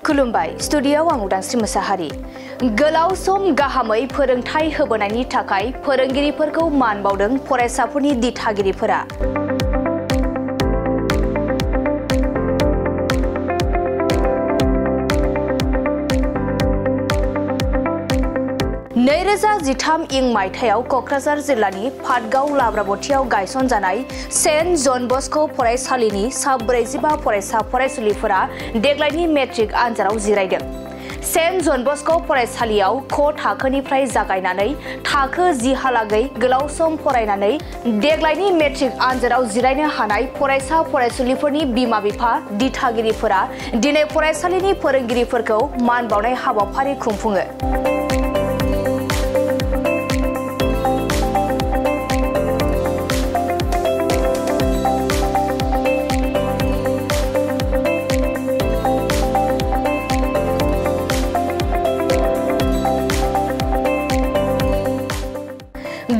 खुलुमबाय स्टुडियोआव आं उदांस्रि मोसाहारि गोलाव सम गाहामै फोरोंथाय होबोनायनि थाखाय फोरोंगिरिफोरखौ मान बावदों फरायसाफोरनि दिथागिरिफोरा। नैरोजा 13 इं मायथाइयाव क'क्राझार जिल्लानि पाटगाव लाब्राबथियाव गायसनजानाय सेन्ट जन बस्क' फरायसालिनि सा 45 फरायसा फरायसुलिफोरा देग्लायनि मेट्रिक आनजादाव जिरायदों। सेन्ट जन बस्क' फरायसालियाव क थाखोनिफ्राय जागायनानै थाखो 10 हालागै गोलाव सम फरायनानै देग्लायनि मेट्रिक आनजादाव जिरायनो हानाय फरायसा फरायसुलिफोरनि बिमा-बिफा दिथागिरिफोरा दिनै फरायसालिनि फोरोंगिरिफोरखौ मान बावनाय हाबाफारि खुंफुङो।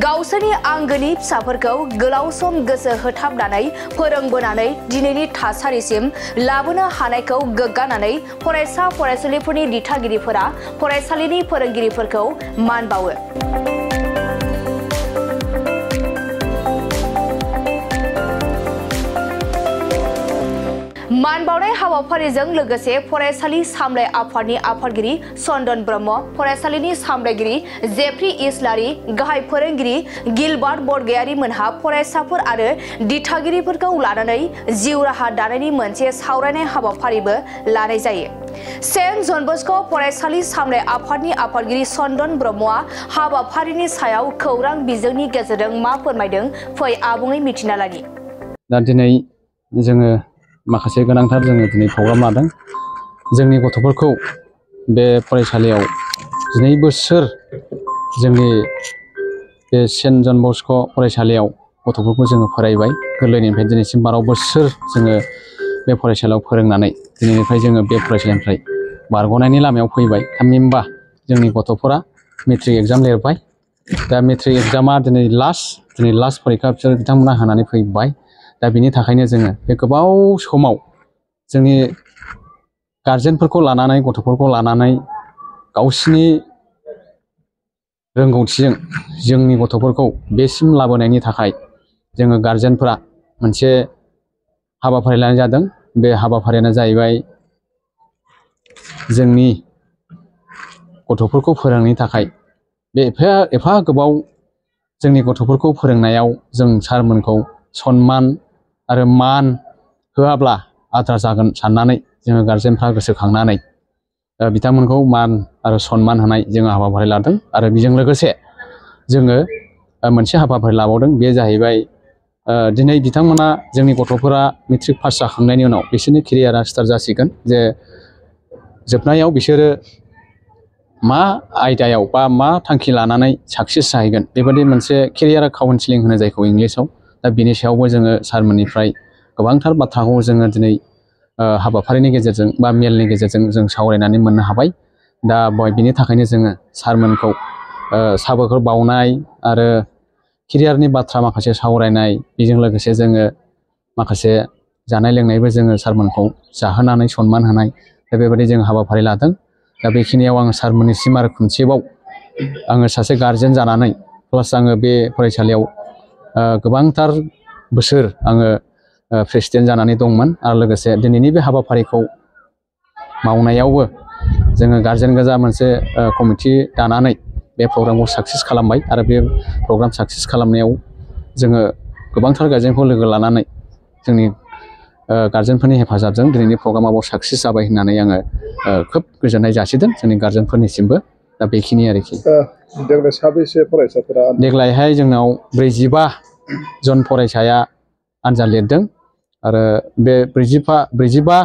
गावसोरनि आंगोनि फिसाफोरखौ गोलाव सम गोसो होथाबनानै फोरोंबोनानै दिनैनि थासारिसिम लाबोनो हानायखौ गोग्गानानै फरायसा फरायसुलिफोरनि दिथागिरिफोरा फरायसालिनि फोरोंगिरिफोरखौ मान बावो। मान बावनाय हाबाफारिजों लोगोसे फरायसालि सामलाय आफादनि आफादगिरि चन्दन ब्रह्म, फरायसालिनि सामलायगिरि जेफ्रि इस्लारि, गाहाय फोरोंगिरि गिलबार्ट बरगयारि मोनहा फरायसाफोर आरो दिथागिरिफोरखौ लानानै जिउ राहा दानायनि मोनसे सावरायनाय हाबाफारिबो लानाय जायो। सेन्ट जन बस्क' फरायसालि सामलाय आफादनि आफादगिरि चन्दन ब्रह्मआ हाबाफारिनि सायाव खौरां बिजोंनि गेजेरजों मा फोरमायदों फै आबुङै मिथिना लानि। दा दिनै जोङो माखासे गोनांथार जोङो दिनै प्रग्राम लादों। जोंनि गथ'फोरखौ बे फरायसालियाव 2 बोसोर जोंनि बे सेन्ट जन बस्क' फरायसालियाव गथ'फोरखौ जोङो फरायबाय। गोरलैनिफ्राय दिनैसिम 12 बोसोर जोङो बे फरायसालियाव फोरोंनानै दिनैनिफ्राय जोङो बे फरायसालिनिफ्राय बारग'नायनि लामायाव फैबाय। थामहिनबा जोंनि गथ'फोरा मेट्रिक एग्जाम लिरबाय। दा मेट्रिक एग्जामा दिनै लास्ट फरिखा बिसोर बिथांमोना होनानै फैबाय। दा बिनि थाखायनो जोङो बे गोबाव समाव जोंनि गार्जेनफोरखौ लानानै गथ'फोरखौ लानानै गावसिनि रोंगौथिजों जोंनि गथ'फोरखौ बेसिम लाबोनायनि थाखाय जोङो गार्जेनफोरा मोनसे हाबाफारि लानाय जादों। बे हाबाफारियानो जाहैबाय जोंनि गथ'फोरखौ फोरोंनायनि थाखाय बे एफा गोबाव जोंनि गथ'फोरखौ फोरोंनायाव जों सारमोनखौ सनमान आरो मान होआब्ला आद्रा जागोन साननानै जोङो गार्जेनफ्रा गोसोखांनानै बिथांमोनखौ मान आरो सनमान होनाय जोङो हाबाफारि लादों। आरो बेजों लोगोसे जोङो मोनसे हाबाफारि लाबावदों। बे जाहैबाय दिनै बिथांमोना जोंनि गथ'फोरा मेट्रिक पास जाखांनायनि उनाव बिसोरनि केरियारा स्टार्ट जासिगोन। जे जोबनायाव बिसोरो मा आयदायाव बा मा थांखि लानानै साक्सेस जाहैगोन बेबायदि मोनसे केरियार काउन्सिलिं होनो जायखौ इंलिसाव। दा बिनि सायावबो जोङो सारमोननिफ्राय गोबांथार बाथ्राखौ जोङो दिनै हाबाफारिनि गेजेरजों बा मेलनि गेजेरजों जों सावरायनानै मोननो हाबाय। दा बिनि थाखायनो जोङो सारमोनखौ साबायखर बावनाय आरो केरियारनि बाथ्रा माखासे सावरायनाय, बेजों लोगोसे जोङो माखासे जानाय लोंनायबो जोङो सारमोनखौ जाहोनानै सनमान होनाय दा बेबायदि जों हाबाफारि लादों। दा बेखिनियाव आङो सारमोननिसिम आरो खनसेबाव आङो सासे गार्जेन जानानै प्लास आङो बे फरायसालियाव गोबांथार बोसोर आङो प्रेसिडेन्ट जानानै दंमोन। आरो लोगोसे दिनैनि बे हाबाफारिखौ मावनायावबो जोङो गार्जेन गोजा मोनसे कमिटि दानानै बे प्रग्रामखौ साक्सेस खालामबाय। आरो बे प्रग्राम साक्सेस खालामनायाव जोङो गोबांथार गार्जेनखौ लोगो लानानै जोंनि गार्जेनफोरनि हेफाजाबजों दिनैनि प्रग्रामाव साक्सेस जाबाय होननानै आङो खोब गोजोननाय जासिदों जोंनि गार्जेनफोरनिसिमबो। दा बेखिनि आरोखि। देग्लाय साबेसे फरायसाफोरा? देग्लायहाय जोंनाव 45 जन फरायसाया आनजाद लिरदों। आरो बे 45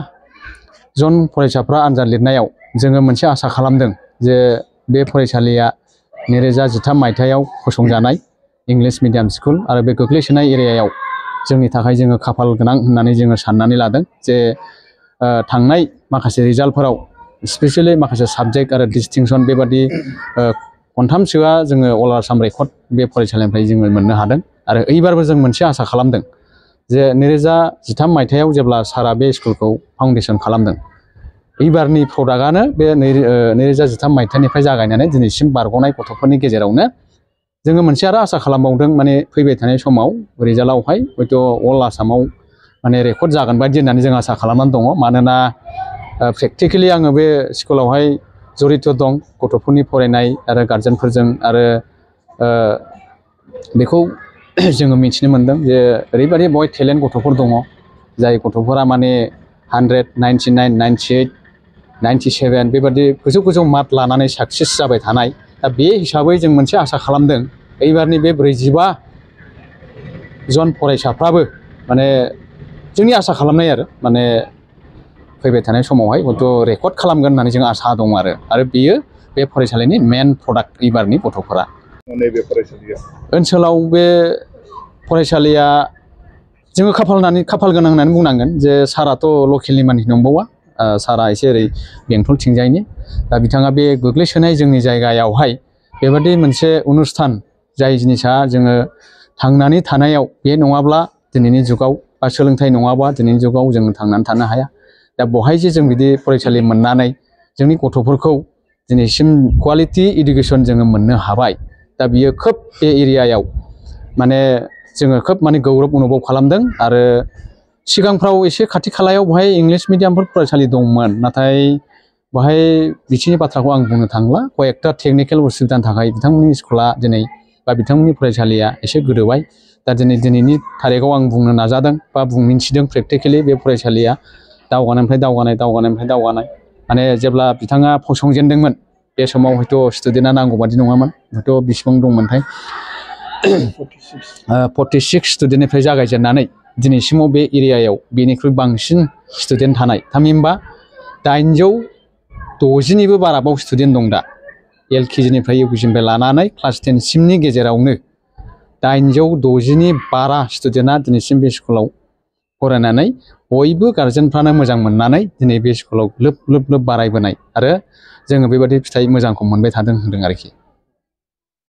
जन फरायसाफ्रा आनजाद लिरनायाव जोङो मोनसे आसा खालामदों जे बे फरायसालिया 2013 मायथाइयाव फसंजानाय इंलिश मिडियाम स्कुल आरो बे गोग्लैसोनाय एरियायाव जोंनि थाखाय जोङो खाफाल गोनां होननानै जोङो साननानै लादों। जे थांनाय माखासे रिजाल्टफोराव स्पेसियेलि माखासे साबजेक्ट आरो डिस्टिंसन बेबादि खनथामसोआ जोङो अल आसाम रेकर्ड बे फरायसालिनिफ्राय जोङो मोननो हादों। आरो एइबारबो जों मोनसे आसा खालामदों जे 2013 मायथाइयाव जेब्ला सारा बे स्कुलखौ फाउन्डेसन खालामदों एबारनि प्रडाक्टआनो बे 2013 मायथाइनिफ्राय जागायनानै दिनैसिम बारग'नाय गथ'फोरनि गेजेरावनो जोङो मोनसे आरो आसा खालामबावदों माने फैबाय थानाय समाव रिजाल्टआवहाय हयथ' अल आसामाव माने रेकर्ड जागोन बायदि होननानै जों आसा खालामनानै दङ मानोना प्रेक्टिकेलि आङो बे स्कुलावहाय जड़ित दं गथ'फोरनि फरायनाय आरो गार्जेनफोरजों आरो बेखौ जोङो मिथिनो मोनदों जे ओरैबायदि बय टेलेन्ट गथ'फोर दङ जाय गथ'फोरा माने 100, 99, 98, 97 बेबादि गोजौ गोजौ मार्क लानानै साक्सेस जाबाय थानाय दा बे हिसाबै जों मोनसे आसा खालामदों एबारनि बे 45 जन फरायसाफ्राबो माने जोंनि आसा खालामनाय आरो माने फैबाय थानाय समावहाय हयथ' रेकर्ड खालामगोन होननानै जों आसा दं आरो बेयो बे फरायसालिनि मेन प्रडाक्ट एबारनि गथ'फोरा नैबे फरायसालिया ओनसोलाव बे फरायसालिया जोङो खाफाल गोनां होननानै बुंनांगोन जे साराथ' लकेलनि मानसि नंबावा सारा एसे ओरै बेंटलथिंजायनि दा बिथाङा बे गोग्लैसोनाय जोंनि जायगायावहाय बेबादि मोनसे अनुस्थान जाय जिनिसा जोङो थांनानै थानायाव बे नङाब्ला दिनैनि जुगाव बा सोलोंथाइ नङाबा दिनैनि जुगाव जों थांनानै थानो हाया दा बहाय जे जों बिदि फरायसालि मोननानै जोंनि गथ'फोरखौ दिनैसिम क्वालिटि इडुकेसन जोङो मोननो हाबाय दा बियो खोब बे एरियायाव माने जोङो खोब माने गौरब अनुभब खालामदों आरो सिगांफ्राव एसे खाथि खालायाव बहाय इंलिश मिडियामफोर फरायसालि दंमोन नाथाय बहाय बिथिंनि बाथ्राखौ आं बुंनो थांला कयेकटा टेकनिकेल उसुबिदानि थाखाय बिथांमोननि स्कुला दिनै बा बिथांमोननि फरायसालिया एसे गोदोबाय दा दिनैनि थारिखआव आं बुंनो नाजादों बा मिन्थिदों प्रेक्टिकेलि बे फरायसालिया दावगानायनिफ्राय दावगानाय माने जेब्ला बिथाङा फसंजेनदोंमोन बे समाव हयथ' स्टुडेन्टआ नांगौ बादि नङामोन हयथ' बेसेबां दंमोनथाय 46 स्टुडेन्टनिफ्राय जागायजेननानै दिनैसिमाव बे एरियायाव बेनिख्रुइ बांसिन स्टुडेन्ट थानाय थामहिनबा 860निबो बाराबाव स्टुडेन्ट दं दा LKGनिफ्राय UKGनिफ्राय लानानै क्लास 10 सिमनि गेजेरावनो 860नि बारा स्टुडेन्टआ दिनैसिम बे स्कुलाव फरायनानै बयबो गार्जेनफ्रानो मोजां मोननानै दिनै बे स्कुलाव लोब लोब बारायबोनाय आरो जोङो बेबादि फिथाइ मोजांखौ मोनबाय थादों होनदों आरोखि